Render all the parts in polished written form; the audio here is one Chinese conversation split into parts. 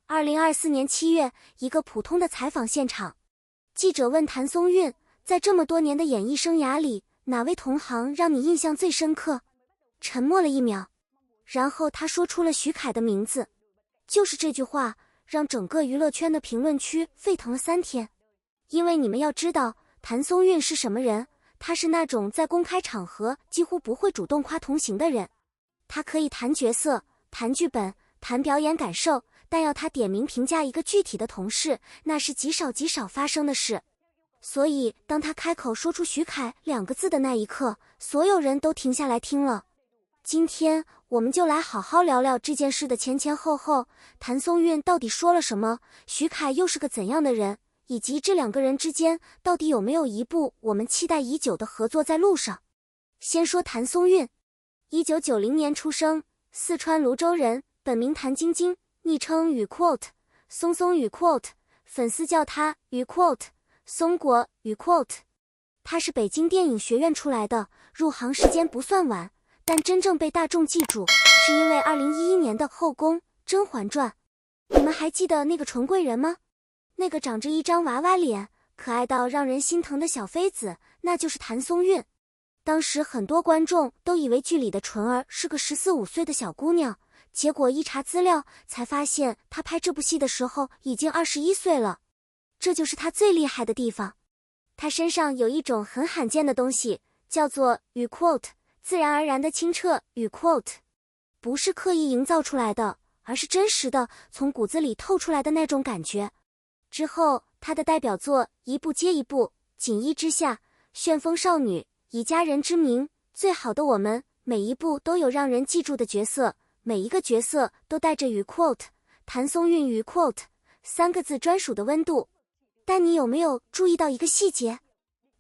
2024年7月，一个普通的采访现场，记者问谭松韵，在这么多年的演艺生涯里，哪位同行让你印象最深刻？沉默了1秒，然后他说出了徐凯的名字。就是这句话，让整个娱乐圈的评论区沸腾了3天。因为你们要知道，谭松韵是什么人，他是那种在公开场合几乎不会主动夸同行的人。他可以谈角色、谈剧本、谈表演感受，但要他点名评价一个具体的同事，那是极少发生的事。所以当他开口说出徐凯2个字的那一刻，所有人都停下来听了。今天我们就来好好聊聊这件事的前后后，谭松韵到底说了什么，徐凯又是个怎样的人，以及这2个人之间到底有没有一部我们期待已久的合作在路上。先说谭松韵，1990年出生，四川泸州人，本名谭晶晶，昵称雨 quote 松松雨 quote， 粉丝叫她雨 quote 松果雨 quote。 她是北京电影学院出来的，入行时间不算晚，但真正被大众记住是因为2011年的《后宫甄嬛传》。你们还记得那个纯贵人吗？那个长着一张娃娃脸，可爱到让人心疼的小妃子，那就是谭松韵。当时很多观众都以为剧里的纯儿是个14、15岁的小姑娘，结果一查资料才发现她拍这部戏的时候已经21岁了。这就是她最厉害的地方，她身上有一种很罕见的东西，叫做雨 quote， 自然而然的清澈雨 quote， 不是刻意营造出来的，而是真实的从骨子里透出来的那种感觉。之后她的代表作一部接一部，锦衣之下、旋风少女、以家人之名、最好的我们，每一部都有让人记住的角色，每一个角色都带着雨 quote 谭松韵雨 quote 3个字专属的温度。但你有没有注意到一个细节？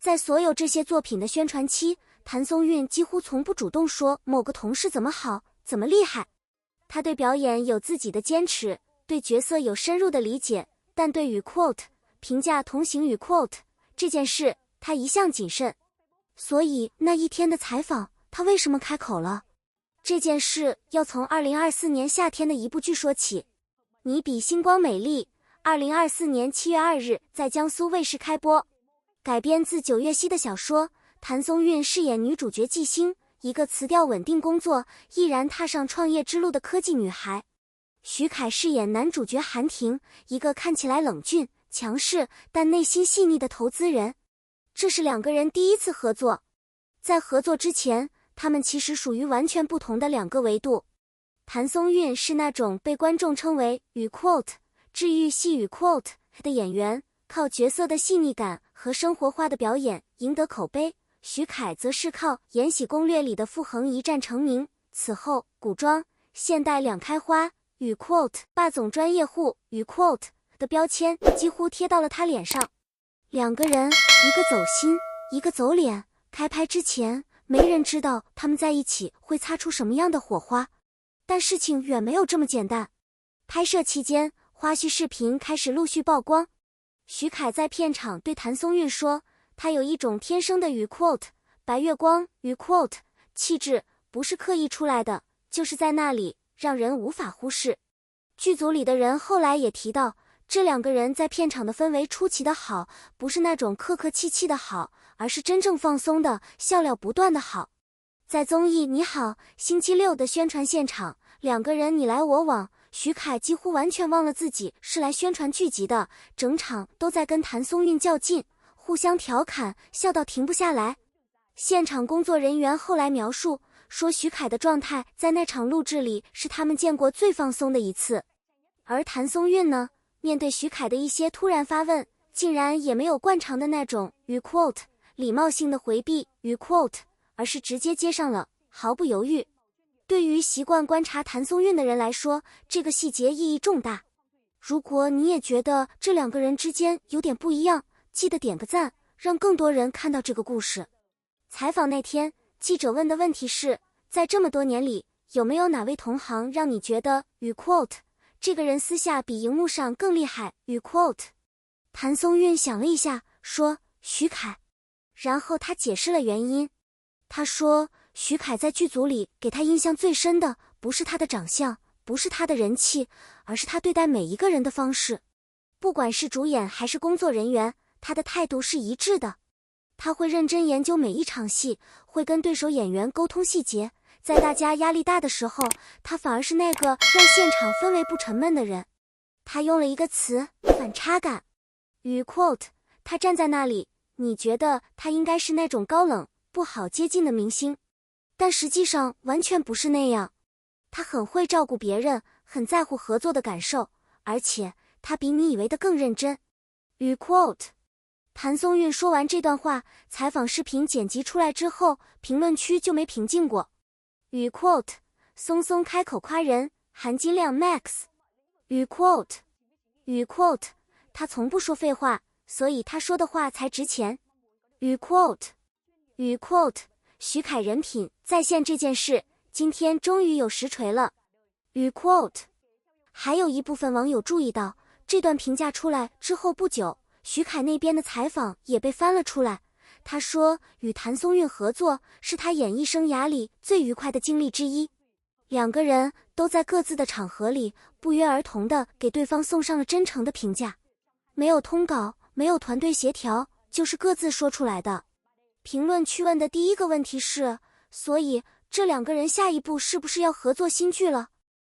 在所有这些作品的宣传期，谭松韵几乎从不主动说某个同事怎么好、怎么厉害。她对表演有自己的坚持，对角色有深入的理解，但对雨 quote 评价同行雨 quote 这件事，她一向谨慎。所以那一天的采访，她为什么开口了？这件事要从2024年夏天的一部剧说起。你比星光美丽，2024年7月2日在江苏卫视开播。改编自9月熙的小说，谭松韵饰演女主角季星，一个辞掉稳定工作，毅然踏上创业之路的科技女孩。徐凯饰演男主角韩婷，一个看起来冷峻、强势，但内心细腻的投资人。这是2个人第一次合作。在合作之前，他们其实属于完全不同的2个维度。谭松韵是那种被观众称为雨 quote 治愈系雨 quote 的演员，靠角色的细腻感和生活化的表演赢得口碑。徐凯则是靠《延禧攻略》里的傅恒一战成名，此后古装、现代两开花，雨 quote 霸总专业户雨 quote 的标签几乎贴到了他脸上。2个人，一个走心，一个走脸。开拍之前，没人知道他们在一起会擦出什么样的火花。但事情远没有这么简单。拍摄期间，花絮视频开始陆续曝光。徐凯在片场对谭松韵说，他有一种天生的雨 quote 白月光雨 quote 气质，不是刻意出来的，就是在那里，让人无法忽视。剧组里的人后来也提到，这2个人在片场的氛围出奇的好，不是那种客客气气的好，而是真正放松的、笑料不断的好。在综艺《你好星期六》的宣传现场，2个人你来我往，徐凯几乎完全忘了自己是来宣传剧集的，整场都在跟谭松韵较劲，互相调侃，笑到停不下来。现场工作人员后来描述说，徐凯的状态在那场录制里是他们见过最放松的一次。而谭松韵呢，面对徐凯的一些突然发问，竟然也没有惯常的那种雨 quote 礼貌性的回避雨 quote， 而是直接接上了，毫不犹豫。对于习惯观察谭松韵的人来说，这个细节意义重大。如果你也觉得这2个人之间有点不一样，记得点个赞，让更多人看到这个故事。采访那天，记者问的问题是，在这么多年里，有没有哪位同行让你觉得雨 quote 这个人私下比荧幕上更厉害雨 quote？ 谭松韵想了一下，说徐凯。然后他解释了原因。他说，徐凯在剧组里给他印象最深的不是他的长相，不是他的人气，而是他对待每一个人的方式。不管是主演还是工作人员，他的态度是一致的。他会认真研究每一场戏，会跟对手演员沟通细节。在大家压力大的时候，他反而是那个让现场氛围不沉闷的人。他用了一个词，反差感。与 quote， 他站在那里，你觉得他应该是那种高冷、不好接近的明星，但实际上完全不是那样。他很会照顾别人，很在乎合作的感受，而且他比你以为的更认真。与 quote。谭松韵说完这段话，采访视频剪辑出来之后，评论区就没平静过。与 quote， 松松开口夸人，含金量 max。与 quote， 与 quote， 他从不说废话，所以他说的话才值钱。与 quote， 与 quote， 徐凯人品在线这件事，今天终于有实锤了。与 quote， 还有一部分网友注意到，这段评价出来之后不久，徐凯那边的采访也被翻了出来。他说，与谭松韵合作是他演艺生涯里最愉快的经历之一。两个人都在各自的场合里不约而同地给对方送上了真诚的评价，没有通稿，没有团队协调，就是各自说出来的。评论区问的第一个问题是，所以这两个人下一步是不是要合作新剧了？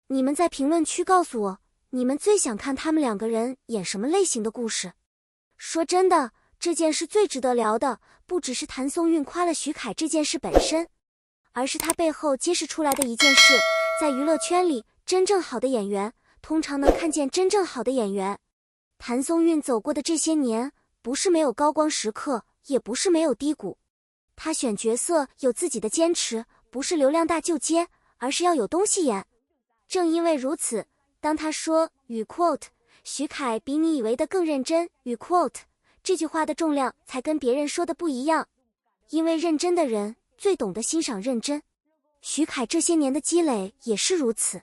你们在评论区告诉我，你们最想看他们两个人演什么类型的故事？说真的，这件事最值得聊的，不只是谭松韵夸了徐凯这件事本身，而是他背后揭示出来的一件事。在娱乐圈里，真正好的演员通常能看见真正好的演员。谭松韵走过的这些年，不是没有高光时刻，也不是没有低谷。他选角色有自己的坚持，不是流量大就接，而是要有东西演。正因为如此，当他说与 quote， 徐凯比你以为的更认真，与 quote， 这句话的重量才跟别人说的不一样。因为认真的人最懂得欣赏认真。徐凯这些年的积累也是如此。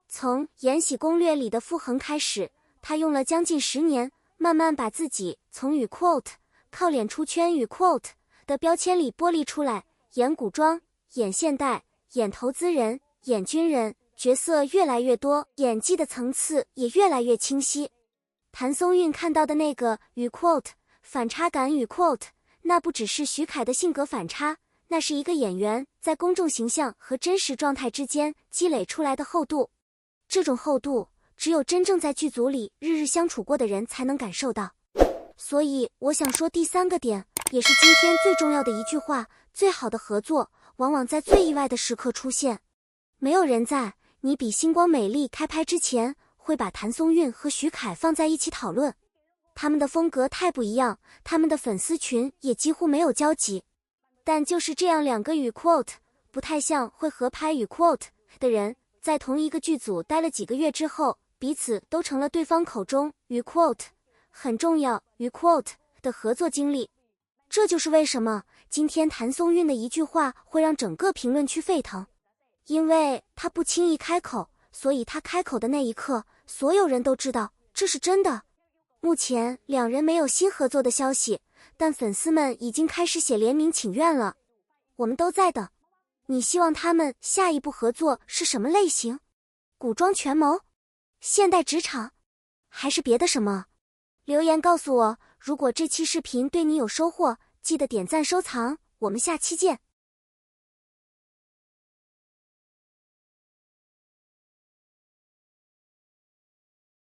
从《延禧攻略》里的傅恒开始，他用了将近10年，慢慢把自己从与 quote 靠脸出圈与 quote 的标签里剥离出来，演古装，演现代，演投资人，演军人，角色越来越多，演技的层次也越来越清晰。谭松韵看到的那个与 quote 反差感与 quote， 那不只是徐凯的性格反差，那是一个演员在公众形象和真实状态之间积累出来的厚度。这种厚度，只有真正在剧组里日日相处过的人才能感受到。所以我想说第3个点，也是今天最重要的一句话，最好的合作往往在最意外的时刻出现。没有人在你比星光美丽开拍之前会把谭松韵和徐凯放在一起讨论。他们的风格太不一样，他们的粉丝群也几乎没有交集。但就是这样两个与 quote 不太像会合拍与 quote 的人，在同一个剧组待了几个月之后，彼此都成了对方口中与 quote 很重要与 quote 的合作经历。这就是为什么今天谭松韵的一句话会让整个评论区沸腾。因为他不轻易开口，所以他开口的那一刻，所有人都知道这是真的。目前两人没有新合作的消息，但粉丝们已经开始写联名请愿了。我们都在等。你希望他们下一步合作是什么类型？古装权谋？现代职场？还是别的什么？留言告诉我，如果这期视频对你有收获，记得点赞收藏，我们下期见。